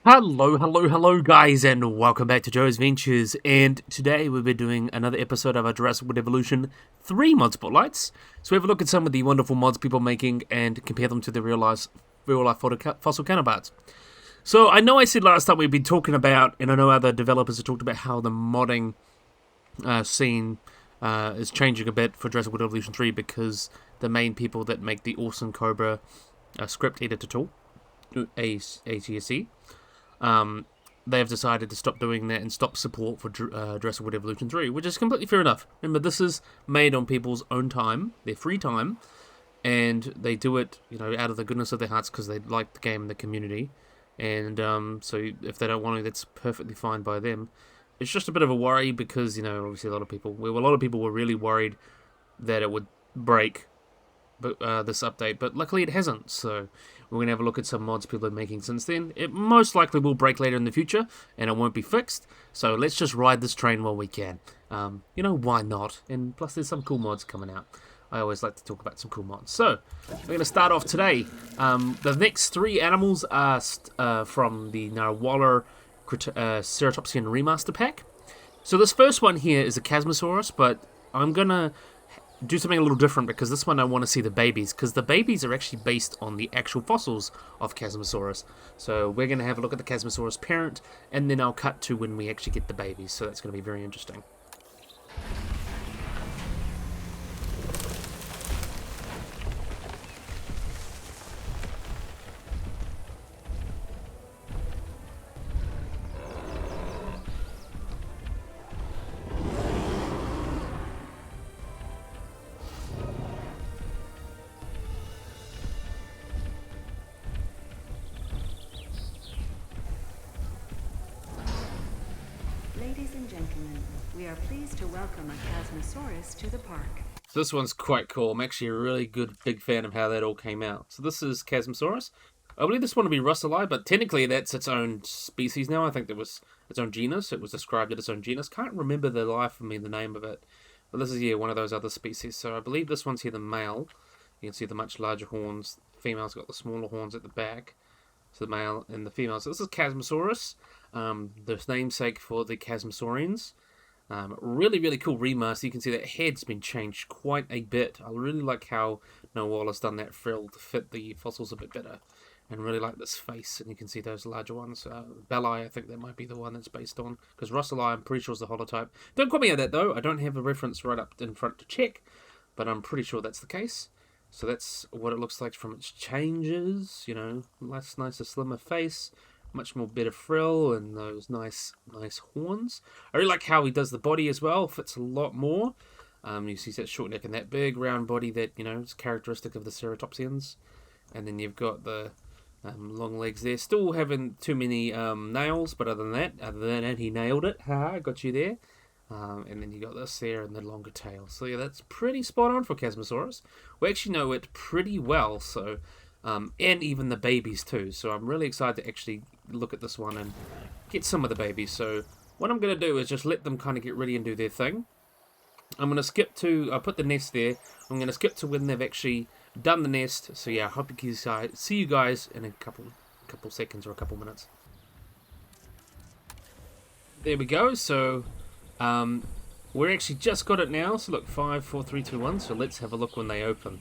Hello guys, and welcome back to Joe's Ventures, and today we'll be doing another episode of our Jurassic World Evolution 3 mod spotlights. So we have a look at some of the wonderful mods people are making and compare them to the real life fossil counterparts. So I know I said last time we've been talking about, and I know other developers have talked about how the modding scene is changing a bit for Jurassic World Evolution 3 because the main people that make the awesome Cobra script editor tool, ATSC, they've decided to stop doing that and stop support for Jurassic World Evolution 3, which is completely fair enough. Remember, this is made on people's own time, their free time, and they do it, out of the goodness of their hearts because they like the game and the community. And so if they don't want to, that's perfectly fine by them. It's just a bit of a worry because, obviously a lot of people were really worried that it would break this update, but luckily it hasn't. So we're going to have a look at some mods people are making since then. It most likely will break later in the future, and it won't be fixed. So let's just ride this train while we can. Why not? And plus there's some cool mods coming out. I always like to talk about some cool mods. So we're going to start off today. The next three animals are from the Narwhal Ceratopsian Remaster Pack. So this first one here is a Chasmosaurus, but I'm going to do something a little different because this one I want to see the babies, because the babies are actually based on the actual fossils of Chasmosaurus. So we're going to have a look at the Chasmosaurus parent, and then I'll cut to when we actually get the babies, so that's going to be very interesting. Ladies and gentlemen, we are pleased to welcome a Chasmosaurus to the park. So this one's quite cool. I'm actually a really big fan of how that all came out. So this is Chasmosaurus. I believe this one will be Russellii, but technically that's its own species now. I think there was its own genus. It was described as its own genus. Can't remember the name of it. But this is, one of those other species. So I believe this one's here the male. You can see the much larger horns. The female's got the smaller horns at the back. So the male and the female. So this is Chasmosaurus. The namesake for the Chasmosaurians. Really cool remaster. You can see that head's been changed quite a bit. I really like how Narwhal has done that frill to fit the fossils a bit better. And really like this face. And you can see those larger ones. Belli, I think that might be the one that's based on. Because Russellii, I'm pretty sure is the holotype. Don't quote me on that though. I don't have a reference right up in front to check. But I'm pretty sure that's the case. So that's what it looks like from its changes. Nicer, slimmer face. Much more better frill and those nice horns. I really like how he does the body as well. Fits a lot more. You see that short neck and that big round body that is characteristic of the Ceratopsians. And then you've got the long legs there. Still haven't too many nails, but other than that, he nailed it. Ha! Got you there. And then you got this there and the longer tail. So yeah, that's pretty spot on for Chasmosaurus. We actually know it pretty well. So. And even the babies too. So I'm really excited to actually look at this one and get some of the babies. So what I'm going to do is just let them kind of get ready and do their thing. I'm going to skip to, I'll put the nest there. I'm going to skip to when they've actually done the nest. So yeah, I hope you guys see you guys in a couple seconds or a couple minutes. There we go. So we're actually just got it now. So look, 5, 4, 3, 2, 1. So let's have a look when they open.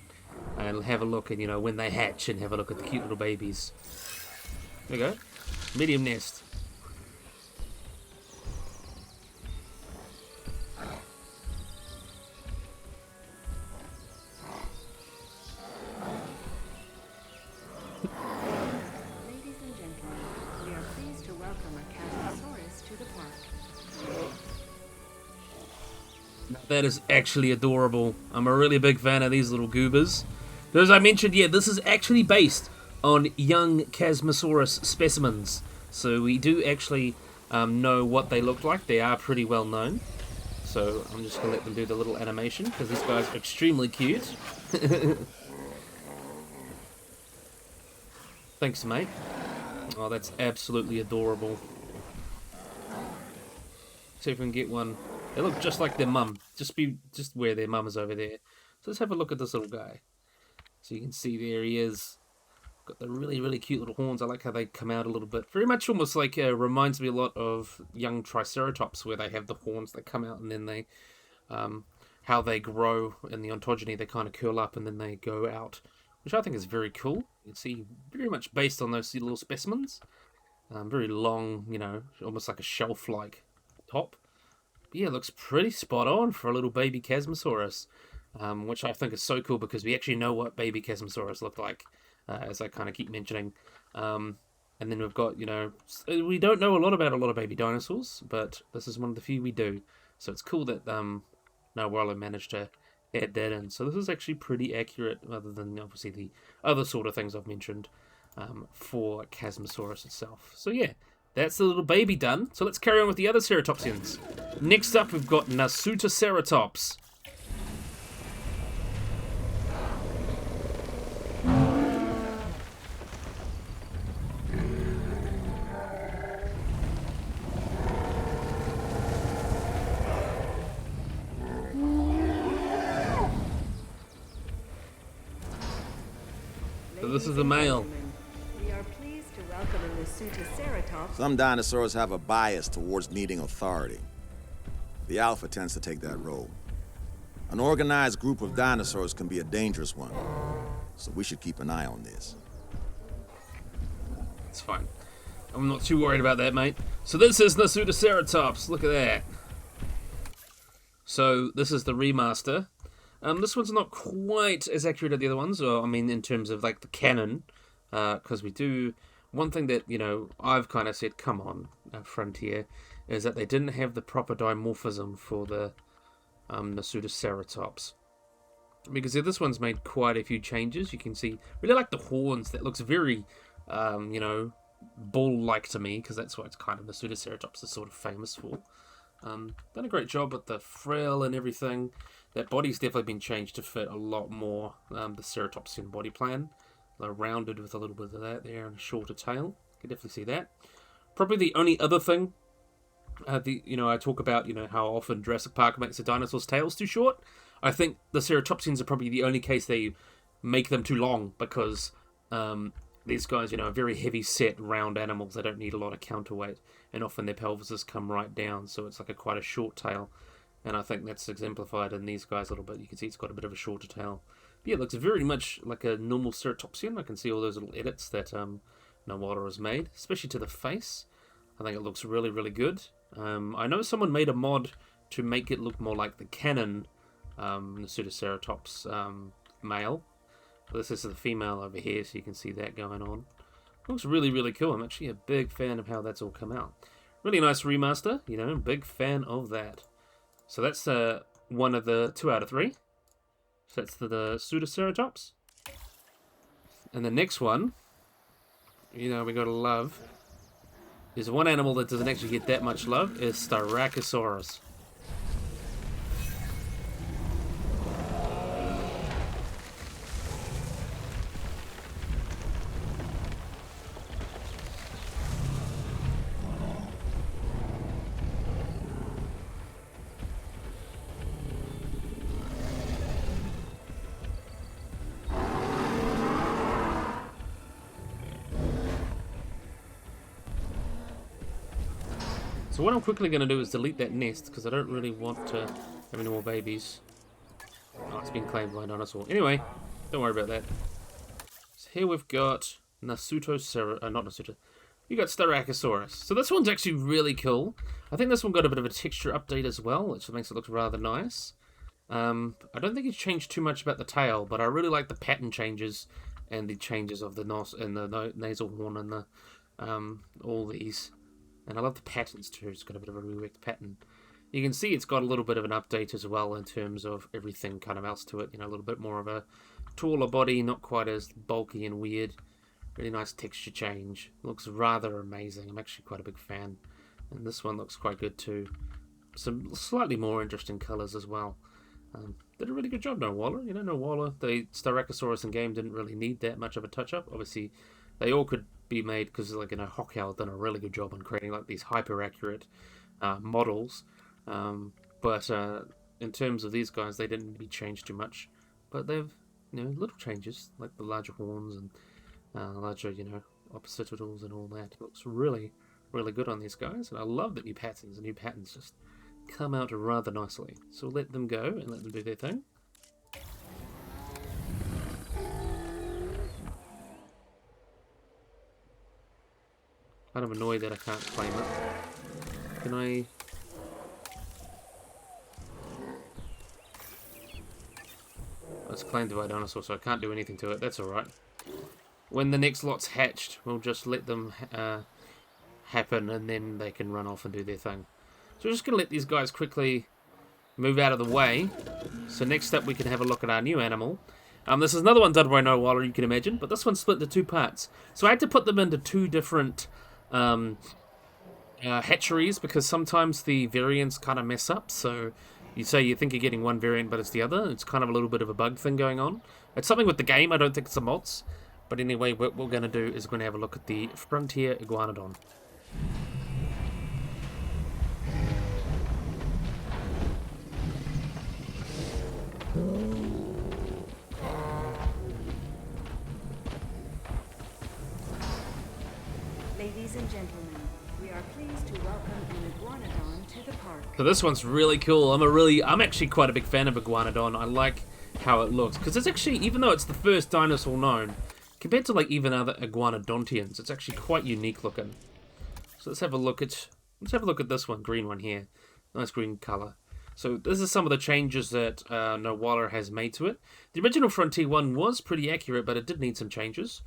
And have a look at, when they hatch and have a look at the cute little babies. There we go. Medium nest. Ladies and gentlemen, we are pleased to welcome a Chasmosaurus to the park. That is actually adorable. I'm a really big fan of these little goobers. As I mentioned, this is actually based on young Chasmosaurus specimens. So we do actually know what they look like. They are pretty well known. So I'm just going to let them do the little animation because these guys are extremely cute. Thanks, mate. Oh, that's absolutely adorable. See if we can get one. They look just like their mum. Just where their mum is over there. So let's have a look at this little guy. So you can see there he is. Got the really, really cute little horns. I like how they come out a little bit. Very much almost like, reminds me a lot of young Triceratops, where they have the horns that come out and then they, how they grow in the ontogeny, they kind of curl up and then they go out, which I think is very cool. You can see very much based on those little specimens. Very long, you know, almost like a shelf-like top. But yeah, it looks pretty spot on for a little baby Chasmosaurus, which I think is so cool because we actually know what baby Chasmosaurus looked like, as I kind of keep mentioning. And then we've got, you know, we don't know a lot about a lot of baby dinosaurs, but this is one of the few we do. So it's cool that Nawala managed to add that in. So this is actually pretty accurate, other than obviously the other sort of things I've mentioned for Chasmosaurus itself. So yeah, that's the little baby done. So let's carry on with the other ceratopsians. Next up, we've got Nasutoceratops. So this is the male. We are pleased to welcome a Nasutoceratops. Some dinosaurs have a bias towards needing authority. The alpha tends to take that role. An organized group of dinosaurs can be a dangerous one, so we should keep an eye on this. It's fine. I'm not too worried about that, mate. So this is Nasutoceratops. Look at that. So this is the remaster. This one's not quite as accurate as the other ones, or I mean, in terms of like the canon, because we do one thing that, you know, I've kind of said, come on, Frontier, is that they didn't have the proper dimorphism for the Nasutoceratops. Because this one's made quite a few changes. You can see, really like the horns. That looks very, you know, bull-like to me, because that's what it's kind of Nasutoceratops is sort of famous for. Done a great job with the frill and everything. That body's definitely been changed to fit a lot more the ceratopsian body plan. They're rounded with a little bit of that there and a shorter tail. You can definitely see that. Probably the only other thing, you know, I talk about, you know, how often Jurassic Park makes the dinosaurs' tails too short. I think the ceratopsians are probably the only case they make them too long, because these guys, you know, are very heavy set, round animals. They don't need a lot of counterweight, and often their pelvises come right down, so it's like quite a short tail. And I think that's exemplified in these guys a little bit. You can see it's got a bit of a shorter tail. But yeah, it looks very much like a normal ceratopsian. I can see all those little edits that Nawala has made, especially to the face. I think it looks really, really good. I know someone made a mod to make it look more like the canon Nasutoceratops male. But this is the female over here, so you can see that going on. It looks really, really cool. I'm actually a big fan of how that's all come out. Really nice remaster, you know, big fan of that. So that's one of the 2 out of 3. So that's the Nasutoceratops. And the next one, you know, we gotta love, is one animal that doesn't actually get that much love, is Styracosaurus. So what I'm quickly going to do is delete that nest, because I don't really want to have any more babies. Oh, it's been claimed by a dinosaur. Anyway, don't worry about that. So here we've got not Nasuto, you got Styracosaurus. So this one's actually really cool. I think this one got a bit of a texture update as well, which makes it look rather nice. I don't think it's changed too much about the tail, but I really like the pattern changes and the changes of the nose and the nasal horn and the all these. And I love the patterns too. It's got a bit of a reworked pattern. You can see it's got a little bit of an update as well in terms of everything kind of else to it. You know, a little bit more of a taller body, not quite as bulky and weird. Really nice texture change. Looks rather amazing. I'm actually quite a big fan. And this one looks quite good too. Some slightly more interesting colours as well. Did a really good job, Nawala. You know, Nawala, the Styracosaurus in game didn't really need that much of a touch-up. Obviously, they all could be made because, like, you know, Hockau done a really good job on creating like these hyper-accurate models. But in terms of these guys, they didn't really change too much. But they've, you know, little changes, like the larger horns and larger, oppositals and all that. It looks really, really good on these guys, and I love the new patterns. The new patterns just come out rather nicely. So we'll let them go and let them do their thing. Kind of annoyed that I can't claim it. Can I? It's claimed by Dinosaur, so I can't do anything to it. That's alright. When the next lot's hatched, we'll just let them happen, and then they can run off and do their thing. So we're just going to let these guys quickly move out of the way. So next up we can have a look at our new animal. This is another one done by No Waller, you can imagine, but this one's split into two parts. So I had to put them into two different hatcheries, because sometimes the variants kind of mess up. So you say you think you're getting one variant, but it's the other. It's kind of a little bit of a bug thing going on. It's something with the game. I don't think it's a mods. But anyway, what we're going to do is we're going to have a look at the Frontier Iguanodon. Ladies and gentlemen, we are pleased to welcome an iguanodon to the park. So this one's really cool. I'm actually quite a big fan of Iguanodon. I like how it looks, because it's actually, even though it's the first dinosaur known, compared to like even other iguanodontians, it's actually quite unique looking. So let's have a look at this one, green one here. Nice green color. So this is some of the changes that No Waller has made to it. The original Frontier one was pretty accurate, but it did need some changes.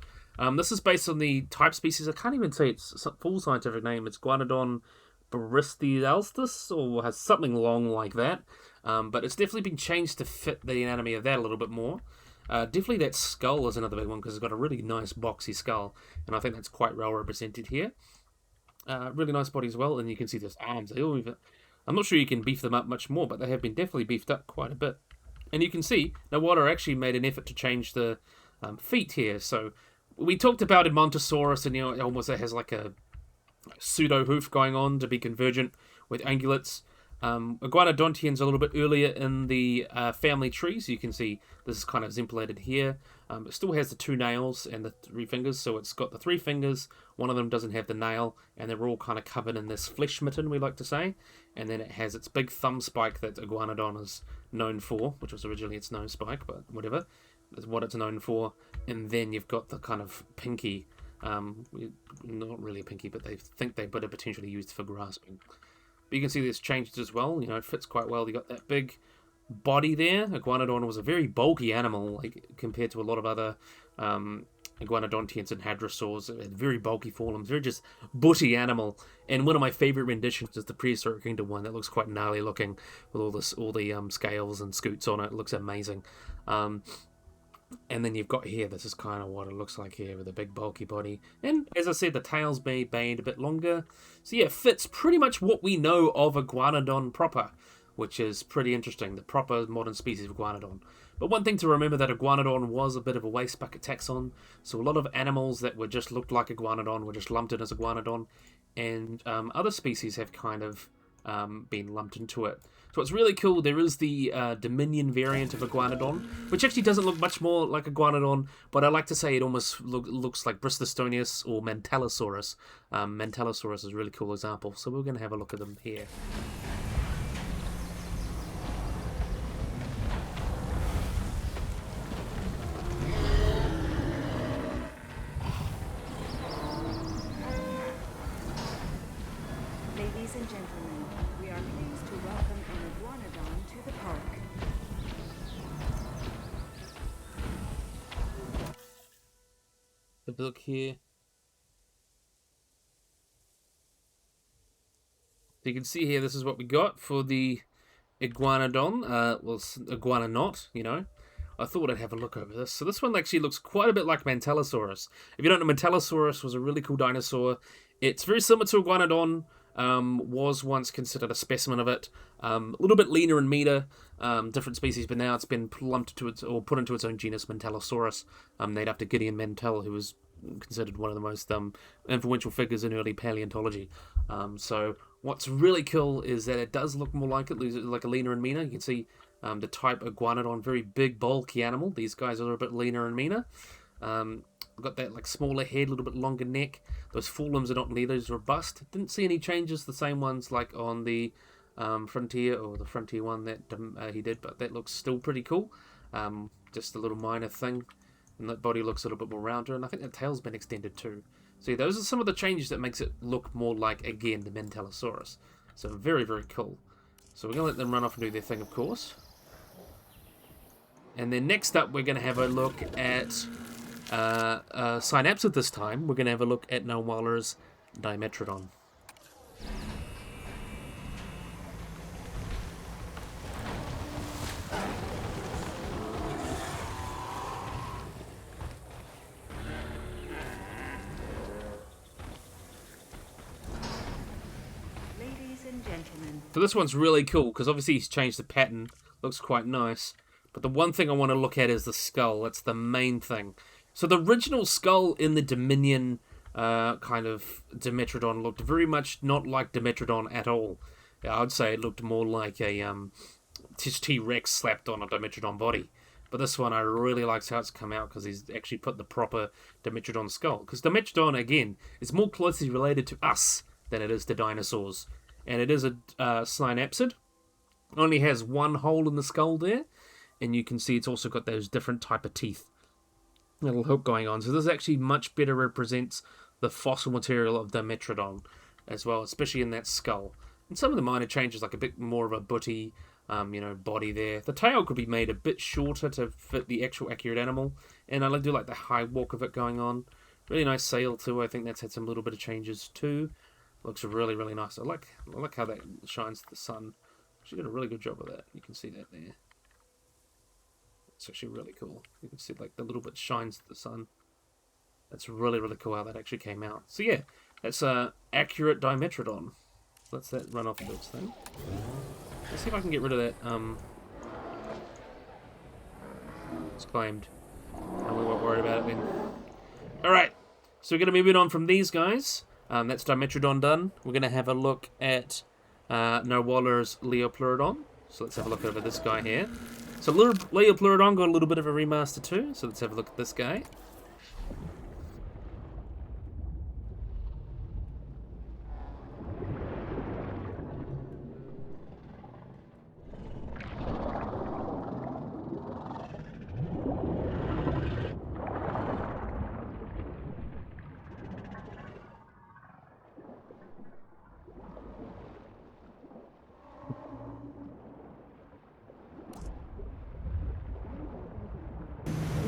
This is based on the type species. I can't even say its full scientific name. It's Iguanodon bristhialstus, or has something long like that. But it's definitely been changed to fit the anatomy of that a little bit more. Definitely that skull is another big one, because it's got a really nice boxy skull, and I think that's quite well represented here. Really nice body as well, and you can see those arms. I'm not sure you can beef them up much more, but they have been definitely beefed up quite a bit. And you can see, No Waller actually made an effort to change the feet here. So we talked about Edmontosaurus, and it almost has like a pseudo hoof going on to be convergent with ungulates. Iguanodontian's a little bit earlier in the family tree, so you can see this is kind of exemplated here. It still has the 2 nails and the 3 fingers, so it's got the 3 fingers, one of them doesn't have the nail, and they're all kind of covered in this flesh mitten, we like to say. And then it has its big thumb spike that Iguanodon is known for, which was originally its nose spike, but whatever, that's what it's known for. And then you've got the kind of pinky, not really a pinky, but they think they could have potentially used for grasping. But you can see there's changes as well. It fits quite well. You got that big body there. Iguanodon was a very bulky animal, like compared to a lot of other Iguanodontians and hadrosaurs. It had very bulky forelimbs, very just butty animal. And one of my favorite renditions is the prehistoric kingdom one. That looks quite gnarly looking with all the scales and scoots on it. It looks amazing. And then you've got here, this is kind of what it looks like here with a big bulky body. And as I said, the tail's made a bit longer. So yeah, it fits pretty much what we know of Iguanodon proper, which is pretty interesting, the proper modern species of Iguanodon. But one thing to remember, that Iguanodon was a bit of a waste bucket taxon. So a lot of animals that just looked like Iguanodon were just lumped in as Iguanodon. And other species have kind of been lumped into it. So it's really cool. There is the Dominion variant of Iguanodon, which actually doesn't look much more like Iguanodon, but I like to say it almost looks like Brististonius or Mantellosaurus. Mantellosaurus is a really cool example, so we're going to have a look at them here. Ladies and gentlemen, we are pleased to welcome an iguanodon to the park. Have a look here. So you can see here, this is what we got for the Iguanodon. Well, Iguanonaut, I thought I'd have a look over this. So this one actually looks quite a bit like Mantellosaurus. If you don't know, Mantellosaurus was a really cool dinosaur. It's very similar to Iguanodon. Was once considered a specimen of it. A little bit leaner in meter, different species, but now it's been lumped to put into its own genus, Mantellosaurus, named after Gideon Mantell, who was considered one of the most influential figures in early paleontology. So what's really cool is that it does look more like like a leaner and meaner. You can see the type Iguanodon, very big, bulky animal. These guys are a bit leaner and meaner. got that like smaller head, a little bit longer neck. Those forelimbs are not nearly as robust. Didn't see any changes, the same ones like on the Frontier or the Frontier one that he did, but that looks still pretty cool. Just a little minor thing, and that body looks a little bit more rounder, and I think the tail's been extended too. So yeah, those are some of the changes that makes it look more like, again, the Mentallosaurus. So very, very cool. So we're going to let them run off and do their thing, of course. And then next up, we're going to have a look at Synapsid this time. We're going to have a look at Nowala's Dimetrodon. Ladies and gentlemen, So this one's really cool, because obviously he's changed the pattern. Looks quite nice. But the one thing I want to look at is the skull. That's the main thing. So the original skull in the Dominion kind of Dimetrodon looked very much not like Dimetrodon at all. I'd say it looked more like a T-Rex slapped on a Dimetrodon body. But this one I really liked how it's come out, because he's actually put the proper Dimetrodon skull. Because Dimetrodon, again, is more closely related to us than it is to dinosaurs. And it is a synapsid. Only has one hole in the skull there. And you can see it's also got those different type of teeth. Little hook going on. So this actually much better represents the fossil material of Dimetrodon as well, especially in that skull. And some of the minor changes, like a bit more of a booty, body there. The tail could be made a bit shorter to fit the actual accurate animal. And I do like the high walk of it going on. Really nice sail too. I think that's had some little bit of changes too. Looks really, really nice. I like how that shines the sun. She did a really good job of that. You can see that there. It's actually really cool. You can see like the little bit shines the sun. That's really, really cool how that actually came out. So yeah, that's a accurate Dimetrodon. Let's that run off and do its thing. Let's see if I can get rid of that. It's claimed. And we won't worry about it then. Alright, so we're going to move on from these guys. That's Dimetrodon done. We're going to have a look at Nowala's Leopleurodon. So let's have a look over this guy here. So Leopleurodon got a little bit of a remaster too, so let's have a look at this guy.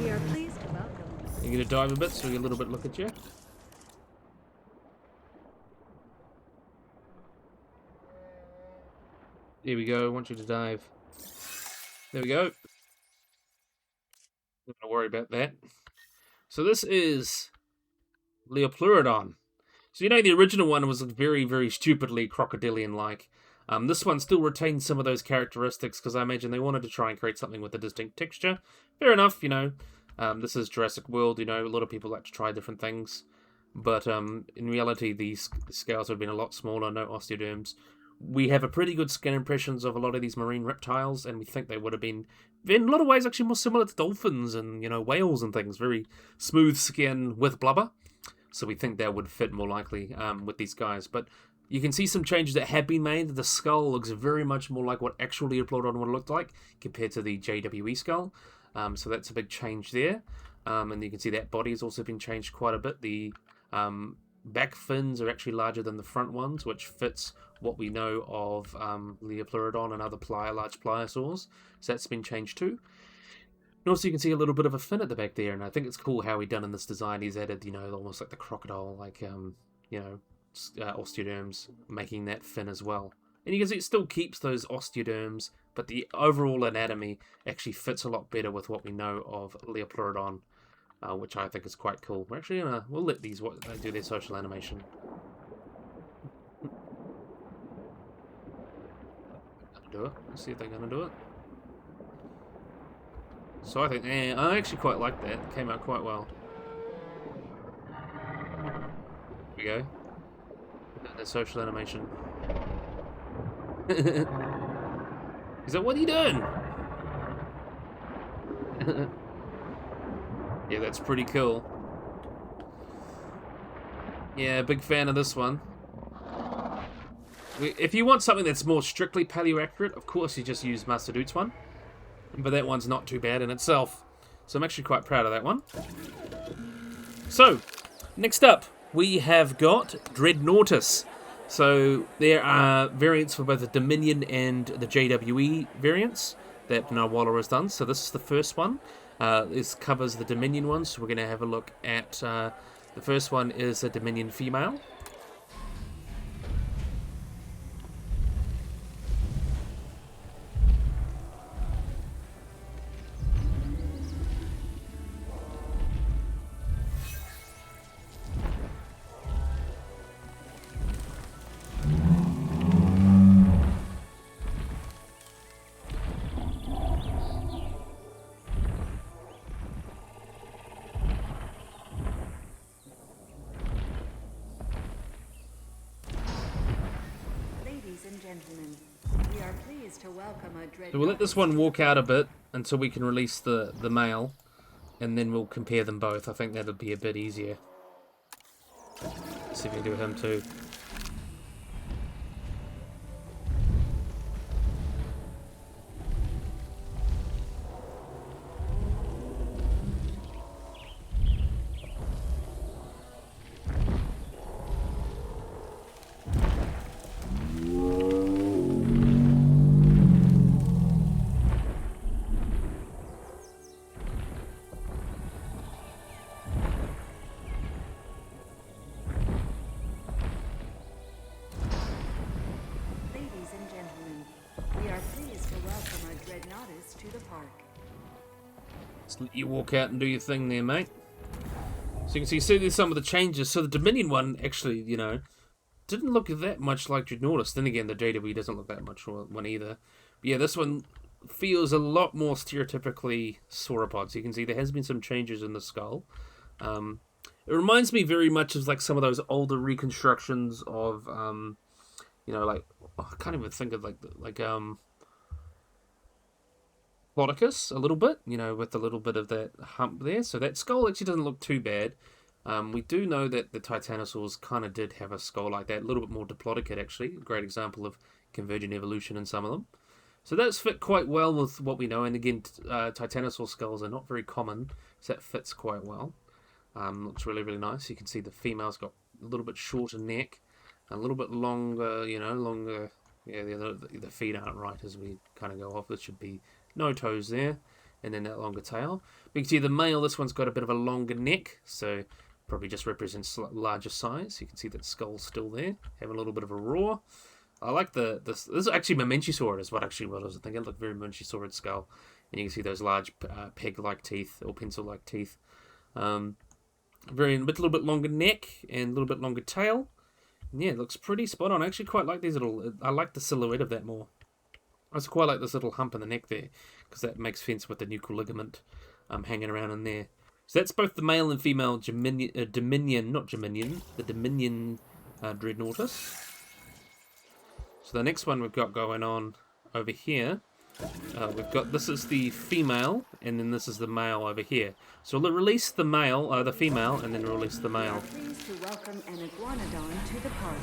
we are pleased to welcome. You're going to dive a bit so we get a little bit look at you. There we go, I want you to dive. There we go. Not going to worry about that. So this is Leopleurodon. So you know the original one was very, very stupidly crocodilian-like. This one still retains some of those characteristics because I imagine they wanted to try and create something with a distinct texture. Fair enough, this is Jurassic World, a lot of people like to try different things. But in reality, these scales have been a lot smaller, no osteoderms. We have a pretty good skin impressions of a lot of these marine reptiles, and we think they would have been, in a lot of ways, actually more similar to dolphins and, whales and things. Very smooth skin with blubber. So we think that would fit more likely with these guys. But you can see some changes that have been made. The skull looks very much more like what actual Leopleurodon would have looked like compared to the JWE skull. So that's a big change there. And you can see that body has also been changed quite a bit. The back fins are actually larger than the front ones, which fits what we know of Leopleurodon and other large pliosaurs. So that's been changed too. And also you can see a little bit of a fin at the back there, and I think it's cool how he done in this design. He's added, almost like the crocodile, osteoderms, making that fin as well. And you can see it still keeps those osteoderms, but the overall anatomy actually fits a lot better with what we know of Leopleurodon, which I think is quite cool. We're actually we'll let these do their social animation. Do it. Let's see if they're gonna do it. So I think, I actually quite like that. It came out quite well. Here we go. The social animation. He's like, what are you doing? Yeah, that's pretty cool. Yeah, big fan of this one. If you want something that's more strictly paleo accurate, of course you just use Master Dute's one. But that one's not too bad in itself. So I'm actually quite proud of that one. So, next up, we have got Dreadnoughtus. So there are variants for both the Dominion and the JWE variants that Nawala has done. So this is the first one. This covers the Dominion one, so we're going to have a look at... the first one is a Dominion female. So we'll let this one walk out a bit until we can release the male, and then we'll compare them both. I think that'll be a bit easier. Let's see if we can do him too. Just let you walk out and do your thing there, mate. So you can see there's some of the changes. So the Dominion one actually, you know, didn't look that much like Dreadnoughtus. Then again, the JWE doesn't look that much one either. But yeah, this one feels a lot more stereotypically sauropod. So you can see there has been some changes in the skull. It reminds me very much of like some of those older reconstructions of, you know, like I can't even think of like Plodicus a little bit, you know, with a little bit of that hump there. So that skull actually doesn't look too bad. We do know that the Titanosaurs kind of did have a skull like that, a little bit more diplodocid actually. A great example of convergent evolution in some of them. So that's fit quite well with what we know. And again, Titanosaur skulls are not very common, so that fits quite well. Looks really, really nice. You can see the female's got a little bit shorter neck, a little bit longer, you know, longer. Yeah, the feet aren't right as we kind of go off. This should be no toes there, and then that longer tail. We can see the male, this one's got a bit of a longer neck, so probably just represents larger size. You can see that skull's still there, having a little bit of a roar. I like this is actually Mamenchisaurid is what actually what I was thinking. It looked very Mamenchisaurid skull, and you can see those large peg-like teeth or pencil-like teeth. Little bit longer neck and a little bit longer tail. And yeah, it looks pretty spot on. I actually quite like these little. I like the silhouette of that more. I just quite like this little hump in the neck there, because that makes sense with the nuchal ligament hanging around in there. So that's both the male and female Dominion, the Dominion Dreadnoughtus. So the next one we've got going on over here, this is the female, and then this is the male over here. So we'll release the male, the female, and then release the male. Pleased to welcome an iguanodon to the park.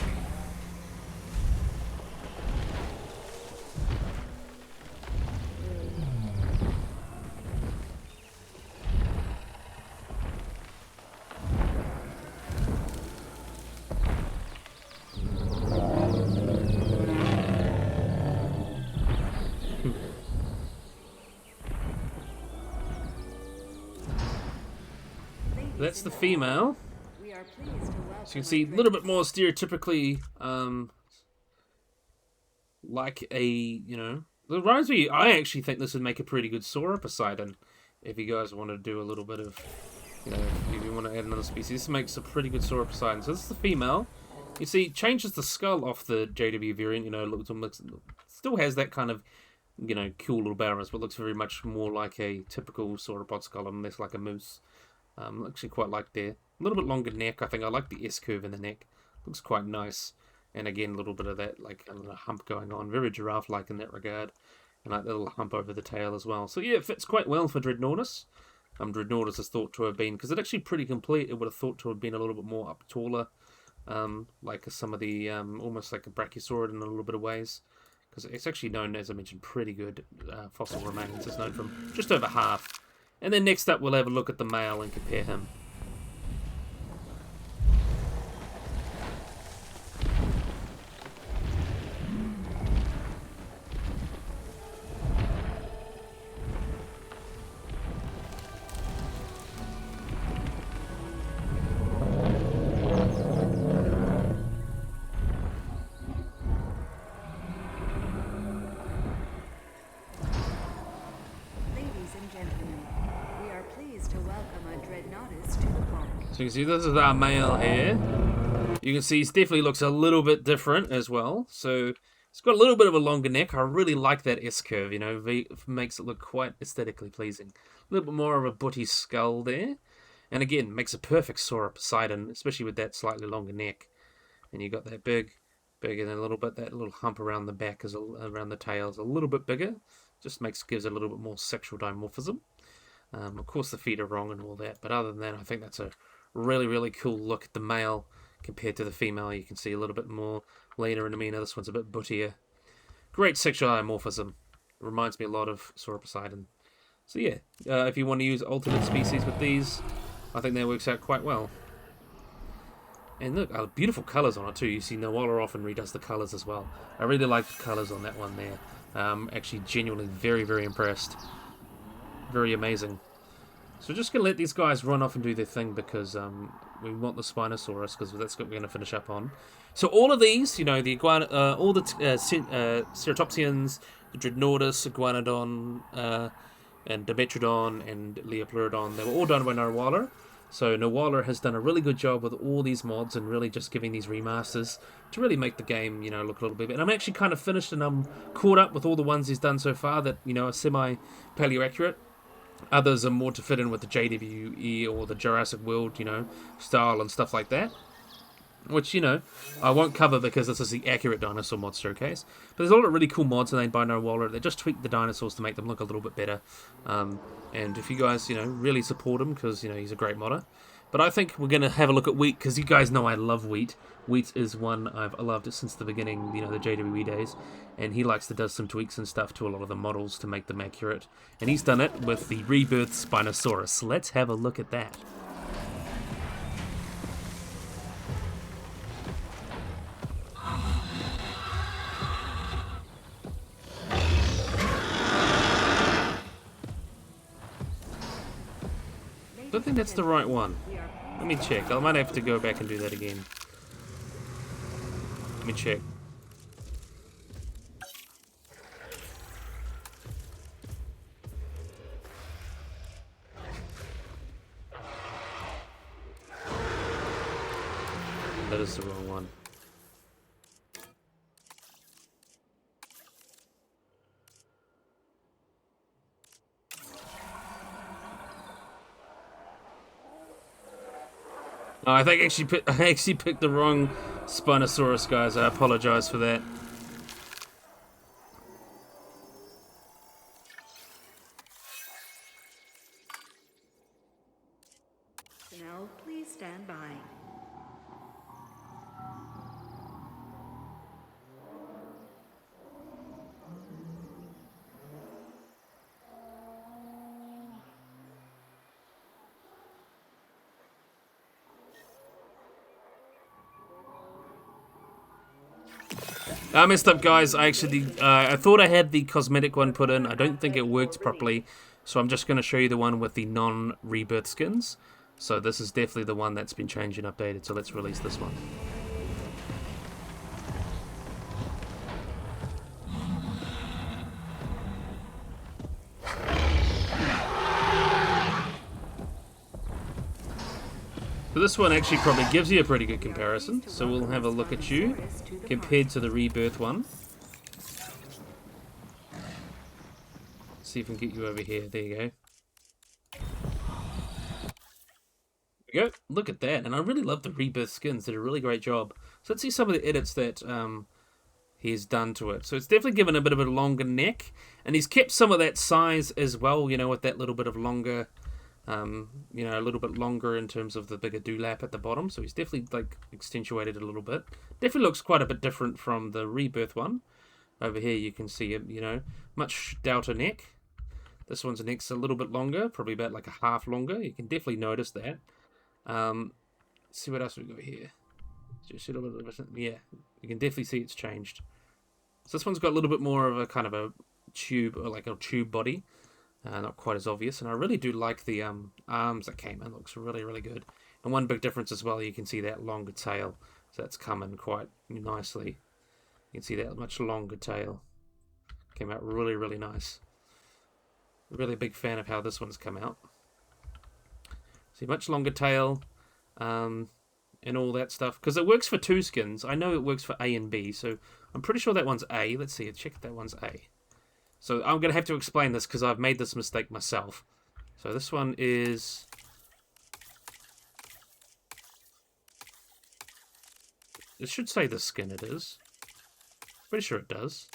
That's the female. So you can see a little bit more stereotypically, like a, you know, it reminds me, I actually think this would make a pretty good Sauroposeidon if you guys want to do a little bit of, you know, if you want to add another species. This makes a pretty good Sauroposeidon. So this is the female. You see, it changes the skull off the JW variant, you know, still has that kind of, you know, cool little barrels, but looks very much more like a typical sauropod skull and less like a moose. Actually quite like there. A little bit longer neck. I think I like the S-curve in the neck. Looks quite nice. And again, a little bit of that, like a little hump going on. Very giraffe-like in that regard. And like that little hump over the tail as well. So yeah, it fits quite well for Dreadnoughtus. Dreadnoughtus is thought to have been, because it's actually pretty complete, it would have thought to have been a little bit more up taller. like some of the almost like a brachiosaurid in a little bit of ways, because it's actually known, as I mentioned, pretty good fossil remains. It's known from just over half. And then next up, we'll have a look at the male and compare him. So you can see this is our male here. You can see he definitely looks a little bit different as well. So it's got a little bit of a longer neck. I really like that S-curve, you know, makes it look quite aesthetically pleasing. A little bit more of a butty skull there. And again, makes a perfect Sauroposeidon, especially with that slightly longer neck. And you got that big, and a little bit, that little hump around the back, around the tail is a little bit bigger. Just gives it a little bit more sexual dimorphism. Of course, the feet are wrong and all that, but other than that, I think that's a really, really cool look at the male compared to the female. You can see a little bit more leaner and meaner. This one's a bit buttier. Great sexual dimorphism. Reminds me a lot of Sauroposeidon. So yeah, if you want to use alternate species with these, I think that works out quite well. And look, beautiful colours on it too. You see Noala often redoes the colours as well. I really like the colours on that one there. Actually genuinely very, very impressed. Very amazing. So we're just going to let these guys run off and do their thing because we want the Spinosaurus, because that's what we're going to finish up on. So all of these, you know, the all the Ceratopsians, the Dreadnoughtus, Iguanodon, and Dimetrodon, and Leopleurodon, they were all done by Noala. So Noala has done a really good job with all these mods and really just giving these remasters to really make the game, you know, look a little bit better. And I'm actually kind of finished and I'm caught up with all the ones he's done so far that, you know, are semi-paleo-accurate. Others are more to fit in with the JWE or the Jurassic World, you know, style and stuff like that. Which, you know, I won't cover because this is the accurate dinosaur mod showcase. But there's a lot of really cool mods made by Noala. They just tweak the dinosaurs to make them look a little bit better. And if you guys, you know, really support him, because, you know, he's a great modder. But I think we're going to have a look at Wheat, because you guys know I love Wheat. Wheat is one I've loved it since the beginning, you know, the JWE days. And he likes to do some tweaks and stuff to a lot of the models to make them accurate. And he's done it with the rebirth Spinosaurus. Let's have a look at that. I don't think that's the right one. Let me check. I might have to go back and do that again. Let me check. That is the wrong one. Oh, I think I actually picked the wrong Spinosaurus, guys. I apologize for that. Now, please stand by. I messed up, guys. I thought I had the cosmetic one put in. I don't think it worked properly. So I'm just going to show you the one with the non-rebirth skins. So this is definitely the one that's been changed and updated. So let's release this one. So this one actually probably gives you a pretty good comparison. So we'll have a look at you compared to the rebirth one. See if we can get you over here. There you go. There we go. Look at that. And I really love the rebirth skins. Did a really great job. So let's see some of the edits that he's done to it. So it's definitely given a bit of a longer neck. And he's kept some of that size as well, you know, with that little bit of longer You know, a little bit longer in terms of the bigger dewlap at the bottom, so he's definitely like accentuated a little bit. Definitely looks quite a bit different from the Rebirth one. Over here you can see him, you know, much stouter neck. This one's neck's a little bit longer, probably about like a half longer. You can definitely notice that. Let's see what else we got here. Just a little bit of yeah, you can definitely see it's changed. So this one's got a little bit more of a kind of a tube, or like a tube body. Not quite as obvious, and I really do like the arms that came in. Looks really, really good. And one big difference as well, you can see that longer tail. So that's come in quite nicely. You can see that much longer tail. Came out really, really nice. Really big fan of how this one's come out. See, much longer tail, and all that stuff. Because it works for two skins. I know it works for A and B, so I'm pretty sure that one's A. Let's see, check if that one's A. So I'm going to have to explain this because I've made this mistake myself. So this one is... It should say the skin it is. Pretty sure it does.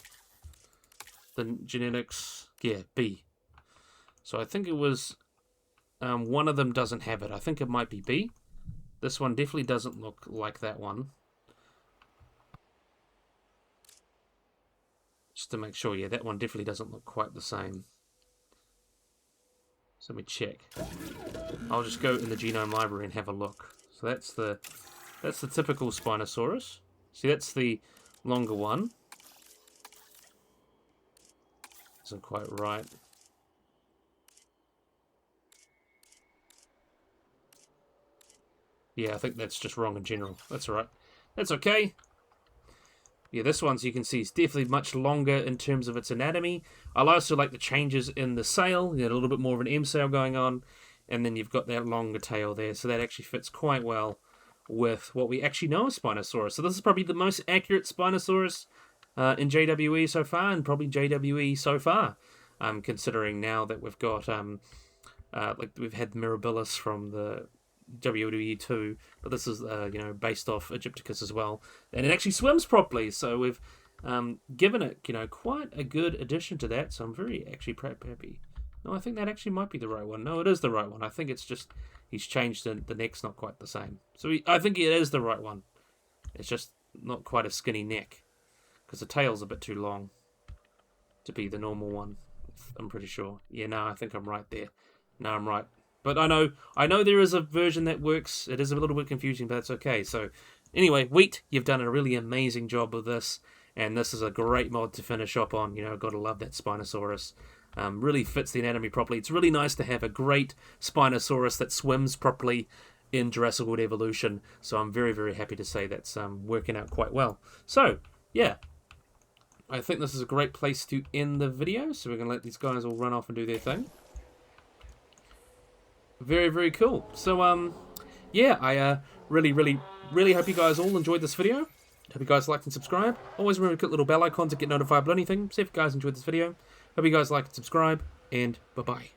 The genetics... Yeah, B. So I think it was... one of them doesn't have it. I think it might be B. This one definitely doesn't look like that one. Just to make sure, yeah, that one definitely doesn't look quite the same. So let me check. I'll just go in the genome library and have a look. So that's the typical Spinosaurus. See, that's the longer one. Isn't quite right. Yeah, I think that's just wrong in general. That's alright. That's okay. Yeah, this one, so you can see, is definitely much longer in terms of its anatomy. I also like the changes in the sail. You got a little bit more of an M sail going on. And then you've got that longer tail there. So that actually fits quite well with what we actually know of Spinosaurus. So this is probably the most accurate Spinosaurus in JWE so far, and probably JWE so far. Considering now that we've got, like we've had Mirabilis from the JWE3, but this is you know, based off Egypticus as well, and it actually swims properly, so we've given it, you know, quite a good addition to that, so I'm very actually happy. No, I think that actually might be the right one. No, it is the right one. I think it's just he's changed the neck's not quite the same, so I think it is the right one. It's just not quite a skinny neck because the tail's a bit too long to be the normal one. I'm pretty sure. Yeah, no, I think I'm right there. No, I'm right. But I know there is a version that works. It is a little bit confusing, but that's okay. So anyway, Wheat, you've done a really amazing job with this, and this is a great mod to finish up on. You know, gotta love that Spinosaurus. Really fits the anatomy properly. It's really nice to have a great Spinosaurus that swims properly in Jurassic World Evolution. So I'm very, very happy to say that's working out quite well. So, yeah. I think this is a great place to end the video. So we're going to let these guys all run off and do their thing. Very, very cool. So, yeah, I really, really, really hope you guys all enjoyed this video. Hope you guys liked and subscribe. Always remember to click the little bell icon to get notified about anything. See if you guys enjoyed this video. Hope you guys like and subscribe, and bye-bye.